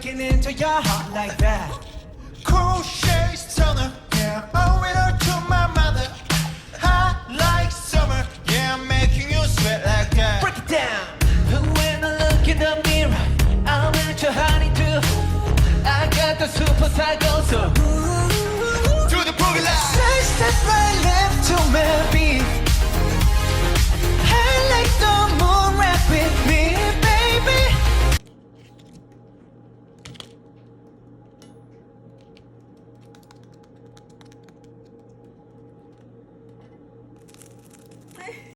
breaking into your heart like that. Cool shades toner, yeah, owe it all to my mother. Hot like summer, yeah, I'm making you sweat like that. Break it down. When I look in the mirror, I'm at your honey too. I got the super psycho, so To the boogie line. say step right left to my beat. I like the mood.